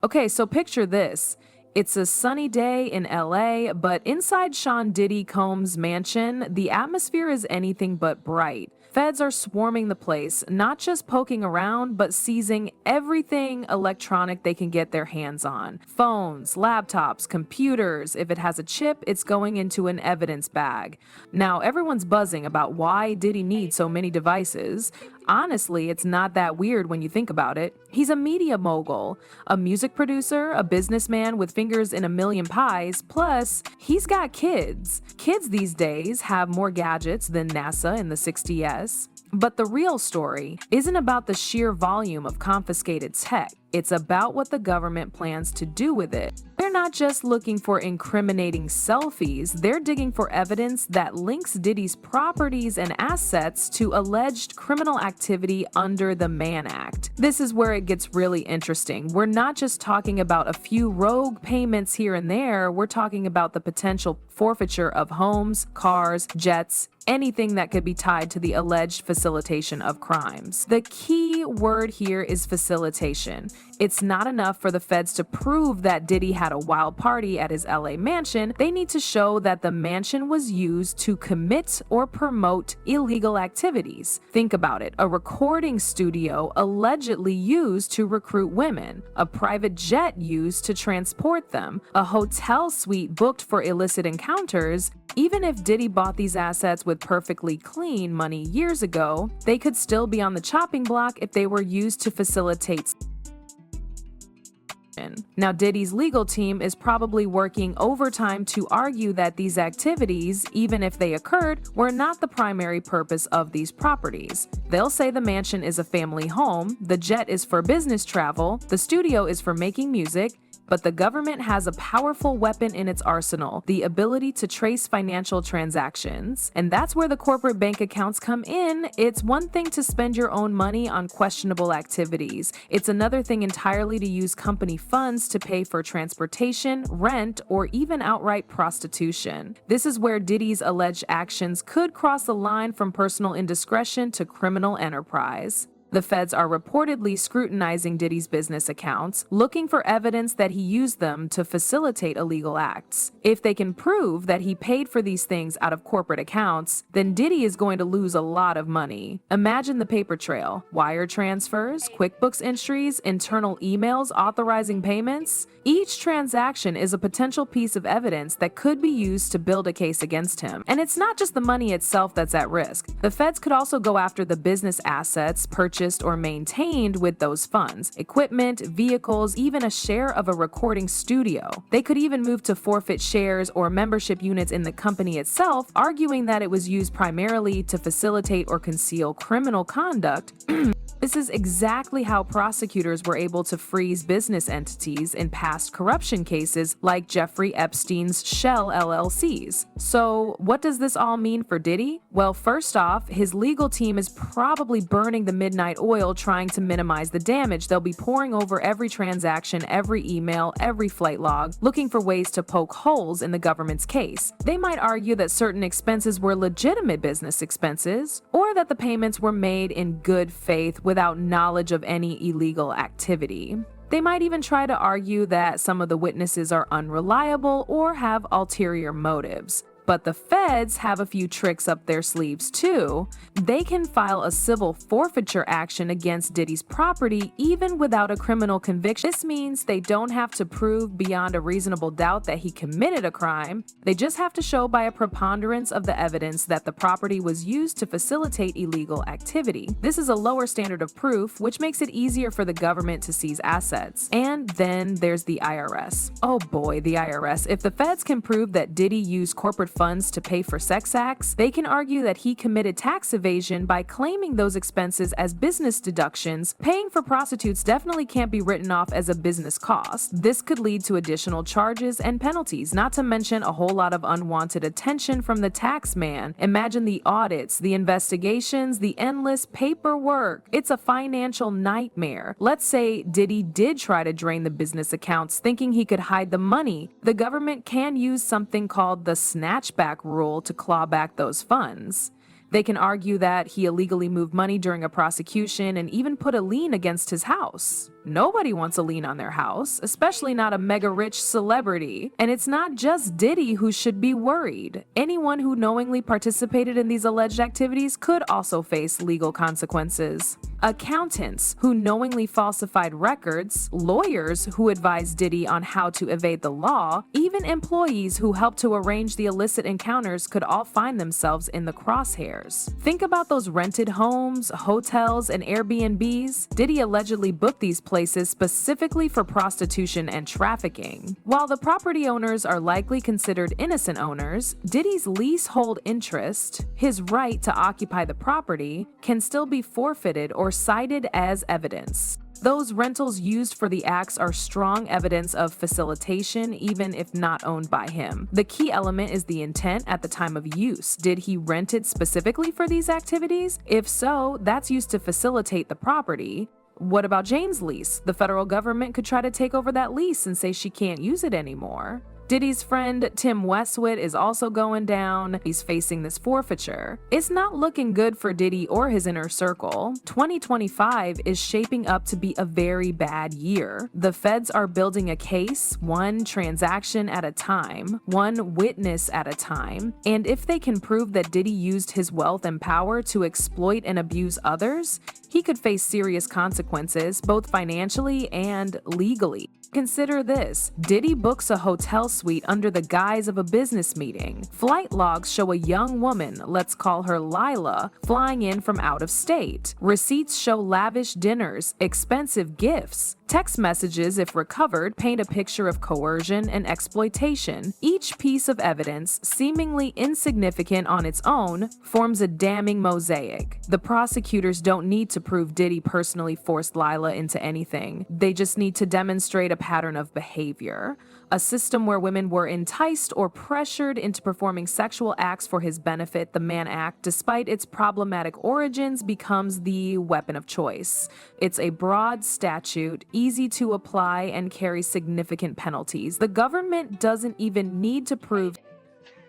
Okay, so picture this. It's a sunny day in LA, but inside Sean Diddy Combs' mansion, the atmosphere is anything but bright. Feds are swarming the place, not just poking around, but seizing everything electronic they can get their hands on. Phones, laptops, computers. If it has a chip, it's going into an evidence bag. Now, everyone's buzzing about why Diddy needs so many devices. Honestly, it's not that weird when you think about it. He's a media mogul, a music producer, a businessman with fingers in a million pies, plus, he's got kids. Kids these days have more gadgets than NASA in the 60s. But the real story isn't about the sheer volume of confiscated tech. It's about what the government plans to do with it. They're not just looking for incriminating selfies, they're digging for evidence that links Diddy's properties and assets to alleged criminal activity under the Mann Act. This is where it gets really interesting. We're not just talking about a few rogue payments here and there, we're talking about the potential forfeiture of homes, cars, jets, anything that could be tied to the alleged facilitation of crimes. The key word here is facilitation. It's not enough for the feds to prove that Diddy had a wild party at his LA mansion. They need to show that the mansion was used to commit or promote illegal activities. Think about it. A recording studio allegedly used to recruit women, a private jet used to transport them, a hotel suite booked for illicit encounters. Even if Diddy bought these assets with perfectly clean money years ago, they could still be on the chopping block if they were used to facilitate. Now, Diddy's legal team is probably working overtime to argue that these activities, even if they occurred, were not the primary purpose of these properties. They'll say the mansion is a family home, the jet is for business travel, the studio is for making music, but the government has a powerful weapon in its arsenal, the ability to trace financial transactions. And that's where the corporate bank accounts come in. It's one thing to spend your own money on questionable activities. It's another thing entirely to use company funds to pay for transportation, rent, or even outright prostitution. This is where Diddy's alleged actions could cross the line from personal indiscretion to criminal enterprise. The feds are reportedly scrutinizing Diddy's business accounts, looking for evidence that he used them to facilitate illegal acts. If they can prove that he paid for these things out of corporate accounts, then Diddy is going to lose a lot of money. Imagine the paper trail: wire transfers, QuickBooks entries, internal emails authorizing payments. Each transaction is a potential piece of evidence that could be used to build a case against him. And it's not just the money itself that's at risk. The feds could also go after the business assets purchased or maintained with those funds: equipment, vehicles, even a share of a recording studio. They could even move to forfeit shares or membership units in the company itself, arguing that it was used primarily to facilitate or conceal criminal conduct. This is exactly how prosecutors were able to freeze business entities in past corruption cases like Jeffrey Epstein's Shell LLCs. So, what does this all mean for Diddy? Well, first off, his legal team is probably burning the midnight oil trying to minimize the damage. They'll be poring over every transaction, every email, every flight log, looking for ways to poke holes in the government's case. They might argue that certain expenses were legitimate business expenses, or that the payments were made in good faith without knowledge of any illegal activity. They might even try to argue that some of the witnesses are unreliable or have ulterior motives. But the feds have a few tricks up their sleeves too. They can file a civil forfeiture action against Diddy's property even without a criminal conviction. This means they don't have to prove beyond a reasonable doubt that he committed a crime. They just have to show by a preponderance of the evidence that the property was used to facilitate illegal activity. This is a lower standard of proof, which makes it easier for the government to seize assets. And then there's the IRS. Oh boy, the IRS. If the feds can prove that Diddy used corporate funds to pay for sex acts, they can argue that he committed tax evasion by claiming those expenses as business deductions. Paying for prostitutes definitely can't be written off as a business cost. This could lead to additional charges and penalties, not to mention a whole lot of unwanted attention from the tax man. Imagine the audits, the investigations, the endless paperwork. It's a financial nightmare. Let's say Diddy did try to drain the business accounts thinking he could hide the money. The government can use something called the snatchback rule to claw back those funds. They can argue that he illegally moved money during a prosecution and even put a lien against his house. Nobody wants a lien on their house, especially not a mega-rich celebrity. And it's not just Diddy who should be worried. Anyone who knowingly participated in these alleged activities could also face legal consequences. Accountants who knowingly falsified records, lawyers who advised Diddy on how to evade the law, even employees who helped to arrange the illicit encounters could all find themselves in the crosshairs. Think about those rented homes, hotels, and Airbnbs. Diddy allegedly booked these places specifically for prostitution and trafficking. While the property owners are likely considered innocent owners, Diddy's leasehold interest, his right to occupy the property, can still be forfeited or cited as evidence. Those rentals used for the acts are strong evidence of facilitation, even if not owned by him. The key element is the intent at the time of use. Did he rent it specifically for these activities? If so, that's used to facilitate the property. What about Jane's lease? The federal government could try to take over that lease and say she can't use it anymore. Diddy's friend Tim Westwood is also going down. He's facing this forfeiture. It's not looking good for Diddy or his inner circle. 2025 is shaping up to be a very bad year. The feds are building a case, one transaction at a time, one witness at a time. And if they can prove that Diddy used his wealth and power to exploit and abuse others, he could face serious consequences, both financially and legally. Consider this. Diddy books a hotel suite under the guise of a business meeting. Flight logs show a young woman, let's call her Lila, flying in from out of state. Receipts show lavish dinners, expensive gifts. Text messages, if recovered, paint a picture of coercion and exploitation. Each piece of evidence, seemingly insignificant on its own, forms a damning mosaic. The prosecutors don't need to prove Diddy personally forced Lila into anything. They just need to demonstrate a pattern of behavior. A system where women were enticed or pressured into performing sexual acts for his benefit. The Mann Act, despite its problematic origins, becomes the weapon of choice. It's a broad statute, easy to apply, and carries significant penalties. The government doesn't even need to prove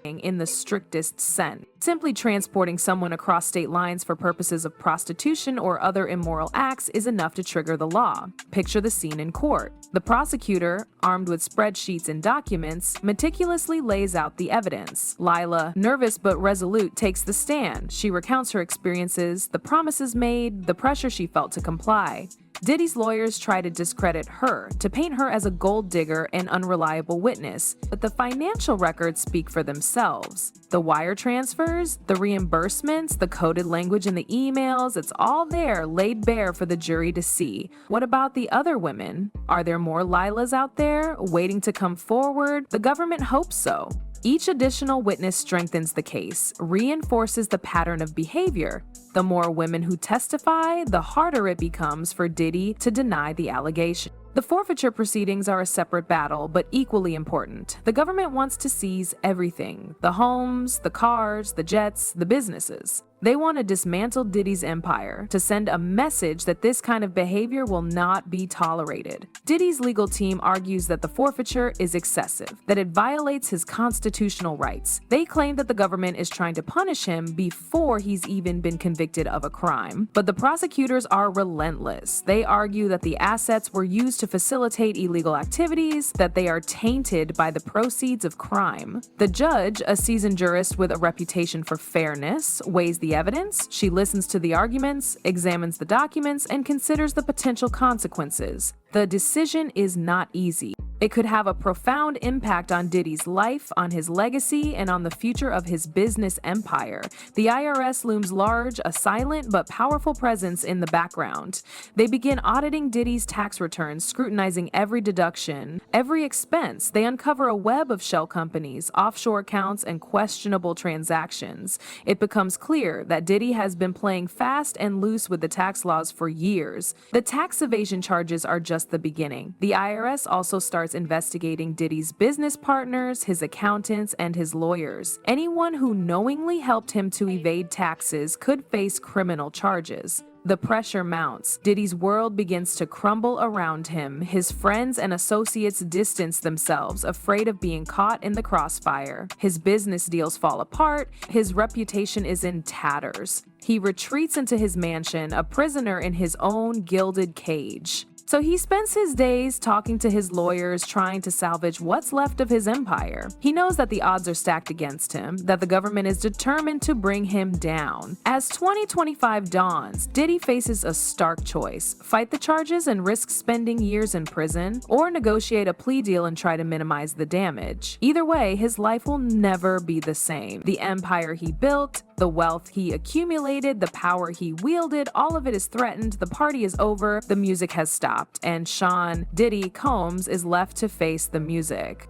in the strictest sense. Simply transporting someone across state lines for purposes of prostitution or other immoral acts is enough to trigger the law. Picture the scene in court. The prosecutor, armed with spreadsheets and documents, meticulously lays out the evidence. Lila, nervous but resolute, takes the stand. She recounts her experiences, the promises made, the pressure she felt to comply. Diddy's lawyers try to discredit her, to paint her as a gold digger and unreliable witness, but the financial records speak for themselves. The wire transfers, the reimbursements, the coded language in the emails, it's all there, laid bare for the jury to see. What about the other women? Are there more Lilas out there, waiting to come forward? The government hopes so. Each additional witness strengthens the case, reinforces the pattern of behavior. The more women who testify, the harder it becomes for Diddy to deny the allegation. The forfeiture proceedings are a separate battle, but equally important. The government wants to seize everything: the homes, the cars, the jets, the businesses. They want to dismantle Diddy's empire, to send a message that this kind of behavior will not be tolerated. Diddy's legal team argues that the forfeiture is excessive, that it violates his constitutional rights. They claim that the government is trying to punish him before he's even been convicted of a crime. But the prosecutors are relentless. They argue that the assets were used to facilitate illegal activities, that they are tainted by the proceeds of crime. The judge, a seasoned jurist with a reputation for fairness, weighs the evidence. She listens to the arguments, examines the documents, and considers the potential consequences. The decision is not easy. It could have a profound impact on Diddy's life, on his legacy, and on the future of his business empire. The IRS looms large, a silent but powerful presence in the background. They begin auditing Diddy's tax returns, scrutinizing every deduction, every expense. They uncover a web of shell companies, offshore accounts, and questionable transactions. It becomes clear that Diddy has been playing fast and loose with the tax laws for years. The tax evasion charges are just the beginning. The IRS also starts investigating Diddy's business partners, his accountants, and his lawyers. Anyone who knowingly helped him to evade taxes could face criminal charges. The pressure mounts. Diddy's world begins to crumble around him. His friends and associates distance themselves, afraid of being caught in the crossfire. His business deals fall apart. His reputation is in tatters. He retreats into his mansion, a prisoner in his own gilded cage. So he spends his days talking to his lawyers, trying to salvage what's left of his empire. He knows that the odds are stacked against him, that the government is determined to bring him down. As 2025 dawns, Diddy faces a stark choice: fight the charges and risk spending years in prison, or negotiate a plea deal and try to minimize the damage. Either way, his life will never be the same. The empire he built, the wealth he accumulated, the power he wielded, all of it is threatened. The party is over, the music has stopped, and Sean Diddy Combs is left to face the music.